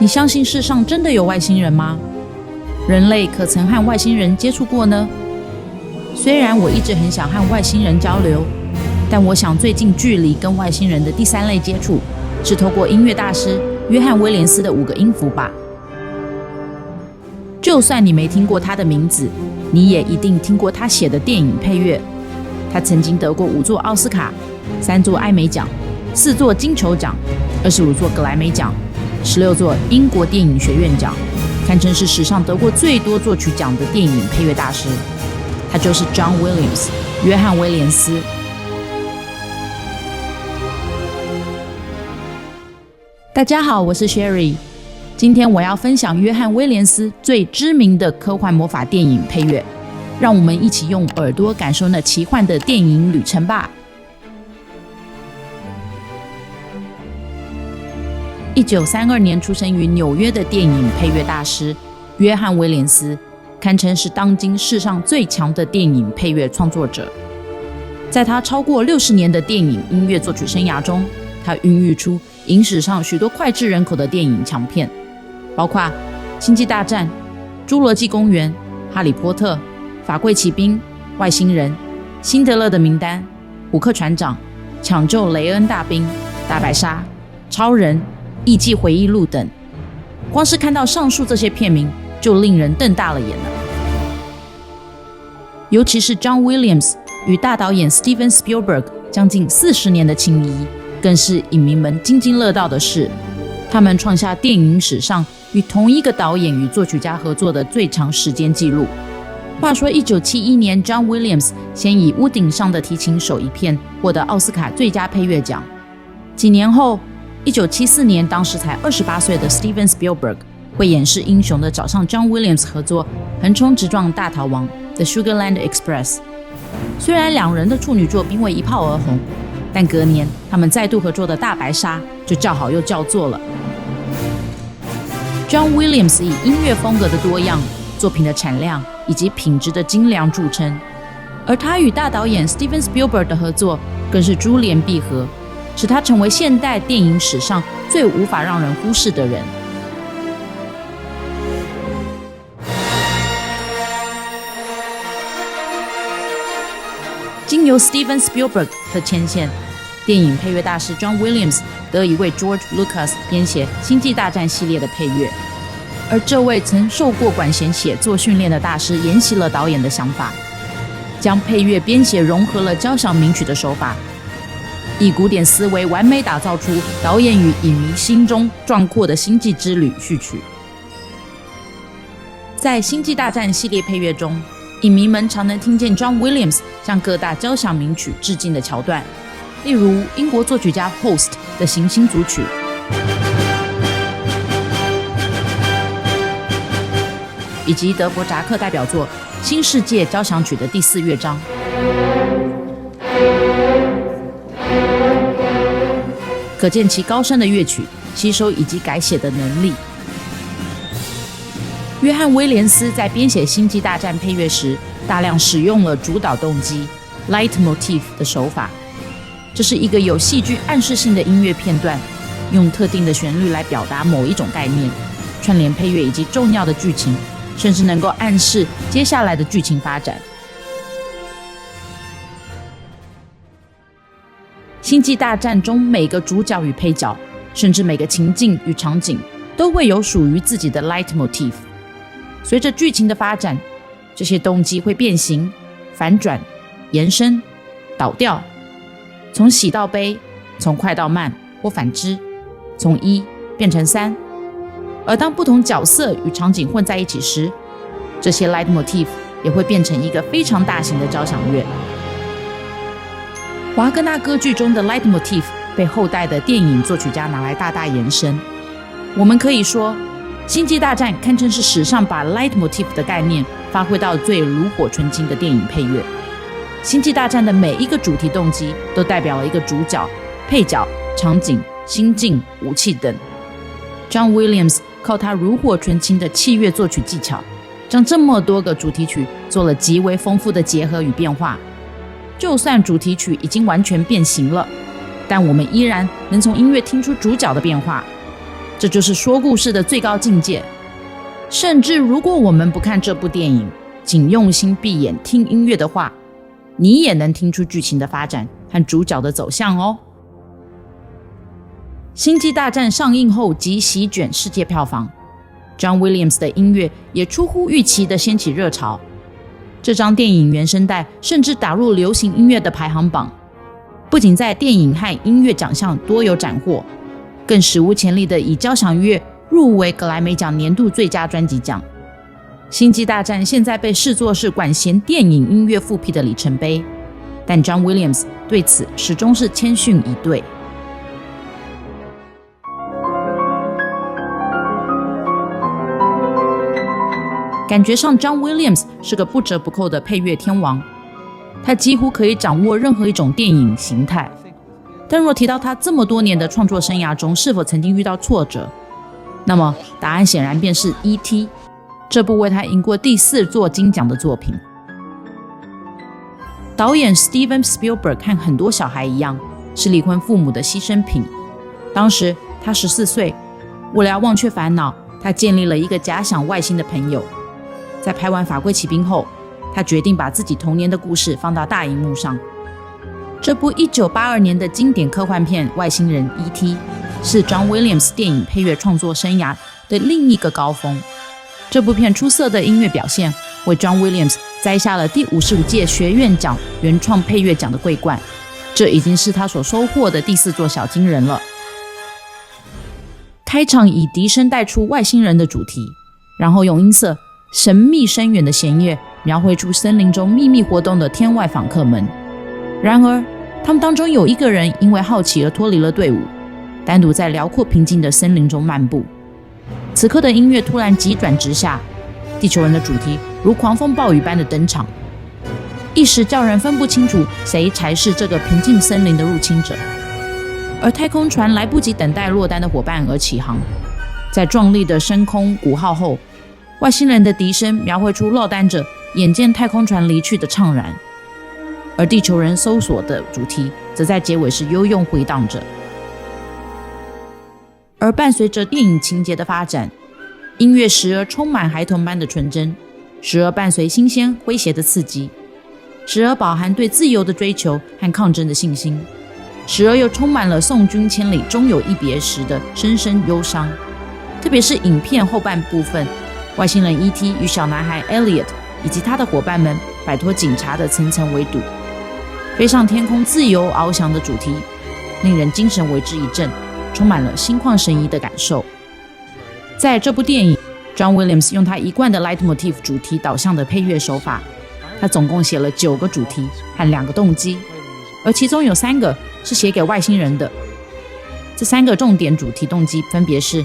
你相信世上真的有外星人吗？人类可曾和外星人接触过呢？虽然我一直很想和外星人交流，但我想最近距离跟外星人的第三类接触是透过音乐大师约翰·威廉斯的5个音符吧。就算你没听过他的名字，你也一定听过他写的电影配乐。他曾经得过5座奥斯卡、3座艾美奖、4座金球奖、25座格莱美奖、16座英国电影学院奖，堪称是史上得过最多作曲奖的电影配乐大师。他就是 John Williams， 约翰·威廉斯。大家好，我是 Sherry。今天我要分享约翰·威廉斯最知名的科幻魔法电影配乐，让我们一起用耳朵感受那奇幻的电影旅程吧。1932年出生于纽约的电影配乐大师约翰·威廉斯，堪称是当今世上最强的电影配乐创作者。在他超过60年的电影音乐作曲生涯中，他孕育出影史上许多脍炙人口的电影强片，包括《星际大战》、《侏罗纪公园》、《哈利波特》、《法柜骑兵》、《外星人》、《辛德勒的名单》、《虎克船长》、《抢救雷恩大兵》、《大白鲨》、《超人》、《艺伎回忆录》等。光是看到上述这些片名，就令人瞪大了眼了。尤其是 John Williams 与大导演 Steven Spielberg 将近40年的情谊，更是影迷们津津乐道的事。他们创下电影史上与同一个导演与作曲家合作的最长时间纪录。话说1971年 John Williams 先以屋顶上的提琴手一片获得奥斯卡最佳配乐奖。几年后1974年，当时才28岁的 Steven Spielberg 慧眼识英雄的找上 John Williams 合作横冲直撞大逃亡 The Sugarland Express。 虽然两人的处女作并未一炮而红，但隔年他们再度合作的大白鲨就叫好又叫座了。John Williams 以音乐风格的多样、作品的产量以及品质的精良著称，而他与大导演 Steven Spielberg 的合作更是珠联璧合，使他成为现代电影史上最无法让人忽视的人。经由 Steven Spielberg 的牵线，电影配乐大师 John Williams 得以为 George Lucas 编写《星际大战》系列的配乐，而这位曾受过管弦写作训练的大师沿袭了导演的想法，将配乐编写融合了交响名曲的手法，以古典思维完美打造出导演与影迷心中壮阔的星际之旅序曲。在《星际大战》系列配乐中，影迷们常能听见 John Williams 向各大交响名曲致敬的桥段，例如英国作曲家 Holst 的行星组曲，以及德伯扎克代表作《新世界交响曲》的第4乐章。可见其高深的乐曲吸收以及改写的能力。约翰·威廉斯在编写《星际大战》配乐时，大量使用了主导动机 （leitmotif） 的手法。这是一个有戏剧暗示性的音乐片段，用特定的旋律来表达某一种概念，串联配乐以及重要的剧情，甚至能够暗示接下来的剧情发展。《星际大战》中每个主角与配角，甚至每个情境与场景，都会有属于自己的 leitmotif。随着剧情的发展，这些动机会变形、反转、延伸、倒掉，从喜到悲，从快到慢，或反之，从1变成3。而当不同角色与场景混在一起时，这些 leitmotif 也会变成一个非常大型的交响乐。华格纳歌剧中的 leitmotif 被后代的电影作曲家拿来大大延伸。我们可以说，《星际大战》堪称是史上把 leitmotif 的概念发挥到最炉火纯青的电影配乐。《星际大战》的每一个主题动机都代表了一个主角、配角、场景、心境、武器等。John Williams 靠他炉火纯青的器乐作曲技巧，将这么多个主题曲做了极为丰富的结合与变化。就算主题曲已经完全变形了，但我们依然能从音乐听出主角的变化。这就是说故事的最高境界。甚至如果我们不看这部电影，仅用心闭眼听音乐的话，你也能听出剧情的发展和主角的走向哦。星际大战上映后即席卷世界票房， John Williams 的音乐也出乎预期地掀起热潮。这张电影原声带甚至打入流行音乐的排行榜，不仅在电影和音乐奖项多有斩获，更史无前例地以交响乐入围格莱美奖年度最佳专辑奖。星际大战现在被视作是管弦电影音乐复辟的里程碑，但 John Williams 对此始终是谦逊以对。感觉上 John Williams 是个不折不扣的配乐天王，他几乎可以掌握任何一种电影形态。但若提到他这么多年的创作生涯中是否曾经遇到挫折，那么答案显然便是 E.T. 这部为他赢过第4座金奖的作品。导演 Steven Spielberg 和很多小孩一样，是离婚父母的牺牲品。当时他14岁，为了要忘却烦恼，他建立了一个假想外星的朋友。在拍完《法柜骑兵》后，他决定把自己童年的故事放到大荧幕上。这部1982年的经典科幻片《外星人 E.T.》是 John Williams 电影配乐创作生涯的另一个高峰。这部片出色的音乐表现，为 John Williams 摘下了第55届学院奖原创配乐奖的桂冠，这已经是他所收获的第4座小金人了。开场以笛声带出外星人的主题，然后用音色神秘深远的弦乐描绘出森林中秘密活动的天外访客们。然而他们当中有一个人因为好奇而脱离了队伍，单独在辽阔平静的森林中漫步。此刻的音乐突然急转直下，地球人的主题如狂风暴雨般的登场，一时叫人分不清楚谁才是这个平静森林的入侵者。而太空船来不及等待落单的伙伴而起航，在壮丽的升空鼓号后，外星人的笛声描绘出落单者眼见太空船离去的怅然，而地球人搜索的主题则在结尾时悠悠回荡着。而伴随着电影情节的发展，音乐时而充满孩童般的纯真，时而伴随新鲜诙谐的刺激，时而饱含对自由的追求和抗争的信心，时而又充满了送君千里终有一别时的深深忧伤。特别是影片后半部分，外星人 E.T. 与小男孩 Elliot 以及他的伙伴们摆脱警察的层层围堵，飞上天空自由翱翔的主题，令人精神为之一振，充满了心旷神怡的感受。在这部电影， John Williams 用他一贯的 leitmotif 主题导向的配乐手法，他总共写了9个主题和2个动机，而其中有3个是写给外星人的。这3个重点主题动机分别是：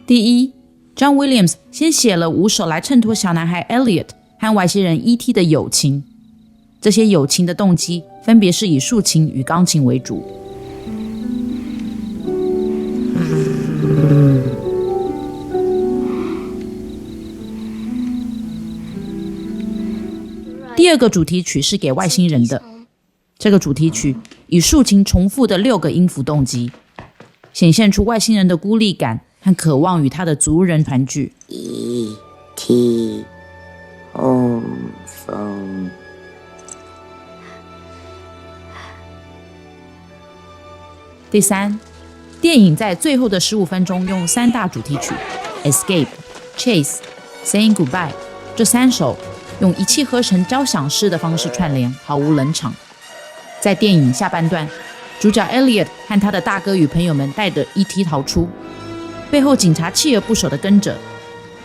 第一， John Williams 先写了5首来衬托小男孩 Elliot 和外星人 E.T. 的友情，这些友情的动机分别是以竖琴与钢琴为主。第2个主题曲是给外星人的，这个主题曲以竖琴重复的6个音符动机，显现出外星人的孤立感和渴望与他的族人团聚。 E.T. Home Phone。 第3，电影在最后的15分钟用3大主题曲 Escape、Chase、Saying Goodbye 这3首用一气呵成交响诗的方式串联，毫无冷场。在电影下半段，主角 Elliot 和他的大哥与朋友们带着 E.T. 逃出，背后警察锲而不舍地跟着，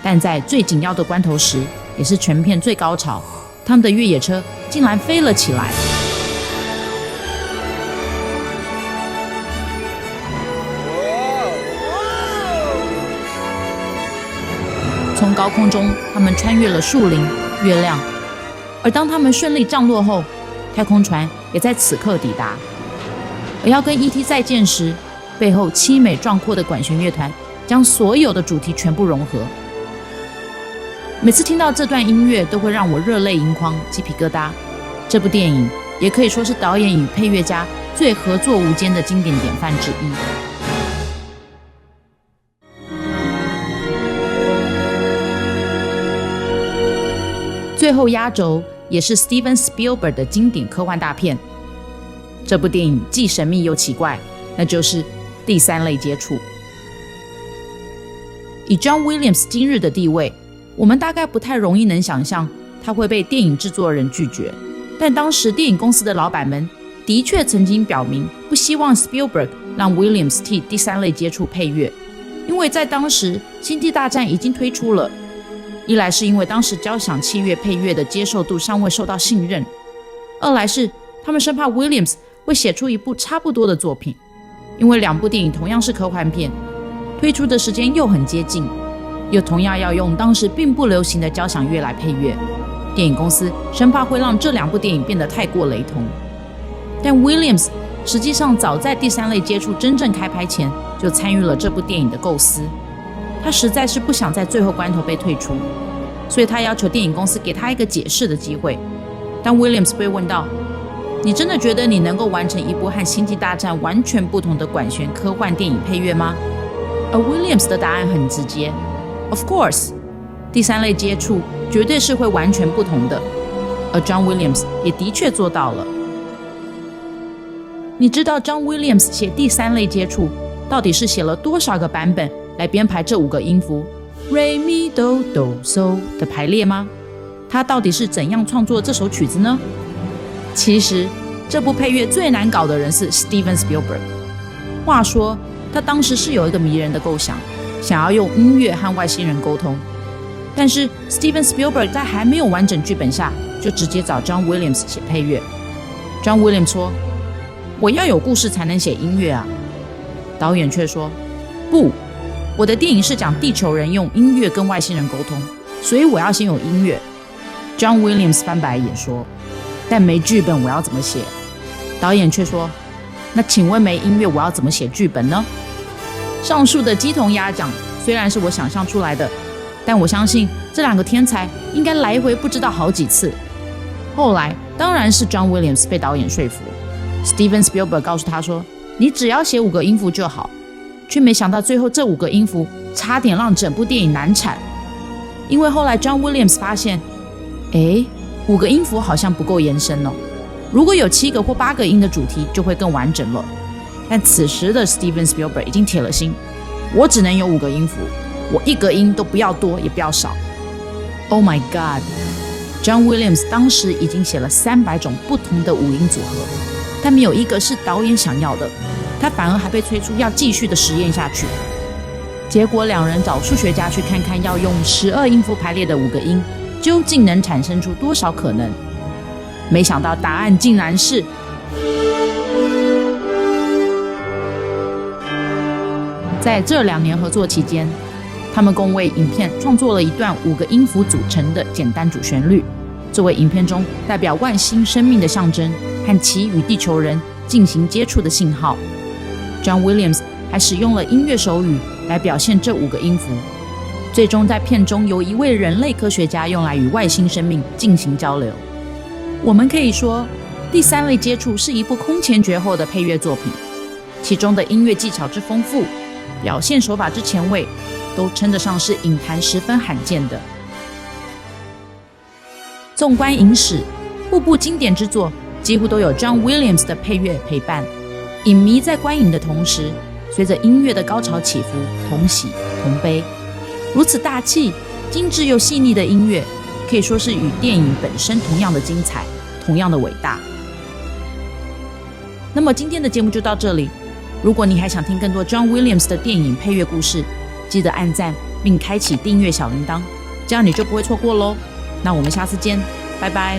但在最紧要的关头时，也是全片最高潮，他们的越野车竟然飞了起来。从高空中，他们穿越了树林、月亮，而当他们顺利降落后，太空船也在此刻抵达。而要跟 E.T. 再见时，背后凄美壮阔的管弦乐团将所有的主题全部融合。每次听到这段音乐，都会让我热泪盈眶、鸡皮疙瘩。这部电影也可以说是导演与配乐家最合作无间的经典典范之一。最后压轴也是 Steven Spielberg 的经典科幻大片。这部电影既神秘又奇怪，那就是第三类接触。以 John Williams 今日的地位，我们大概不太容易能想象他会被电影制作人拒绝，但当时电影公司的老板们的确曾经表明不希望 Spielberg 让 Williams 替第三类接触配乐，因为在当时星际大战已经推出了，一来是因为当时交响器乐配乐的接受度尚未受到信任，二来是他们生怕 Williams 会写出一部差不多的作品，因为两部电影同样是科幻片，推出的时间又很接近，又同样要用当时并不流行的交响乐来配乐，电影公司生怕会让这两部电影变得太过雷同。但 Williams 实际上早在第三类接触真正开拍前就参与了这部电影的构思，他实在是不想在最后关头被退出，所以他要求电影公司给他一个解释的机会。当 Williams 被问到你真的觉得你能够完成一部和星际大战完全不同的管弦科幻电影配乐吗？而 Williams 的答案很直接 Of course， 第三类接触绝对是会完全不同的，而 John Williams 也的确做到了。你知道 John Williams 写第三类接触到底是写了多少个版本来编排这5个音符 Re Mi Do Do So 的排列吗？他到底是怎样创作这首曲子呢？其实这部配乐最难搞的人是 Steven Spielberg。 话说他当时是有一个迷人的构想，想要用音乐和外星人沟通，但是 Steven Spielberg 在还没有完整剧本下就直接找 John Williams 写配乐。 John Williams 说我要有故事才能写音乐啊。导演却说不，我的电影是讲地球人用音乐跟外星人沟通，所以我要先有音乐。 John Williams 翻白眼说但没剧本我要怎么写？导演却说那请问没音乐我要怎么写剧本呢？上述的鸡同鸭讲虽然是我想象出来的，但我相信这2个天才应该来回不知道好几次。后来当然是 John Williams 被导演说服， Steven Spielberg 告诉他说你只要写5个音符就好，却没想到最后这5个音符差点让整部电影难产。因为后来 John Williams 发现5个音符好像不够延伸哦，如果有7个或8个音的主题就会更完整了。但此时的 Steven Spielberg 已经铁了心，我只能有5个音符，我1个音都不要多也不要少。 Oh my God， John Williams 当时已经写了300种不同的5音组合，但没有一个是导演想要的，他反而还被催促要继续的实验下去。结果2人找数学家去看看要用12音符排列的5个音究竟能产生出多少可能，没想到答案竟然是在这2年合作期间，他们共为影片创作了一段5个音符组成的简单主旋律，作为影片中代表外星生命的象征和其与地球人进行接触的信号。 John Williams 还使用了音乐手语来表现这5个音符，最终在片中由一位人类科学家用来与外星生命进行交流。我们可以说第三类接触是一部空前绝后的配乐作品，其中的音乐技巧之丰富，表现手法之前卫，都称得上是影坛十分罕见的。纵观影史，部部经典之作几乎都有 John Williams 的配乐陪伴，影迷在观影的同时，随着音乐的高潮起伏，同喜同悲。如此大气、精致又细腻的音乐，可以说是与电影本身同样的精彩，同样的伟大。那么今天的节目就到这里，如果你还想听更多 John Williams 的电影配乐故事，记得按赞并开启订阅小铃铛，这样你就不会错过咯。那我们下次见，拜拜。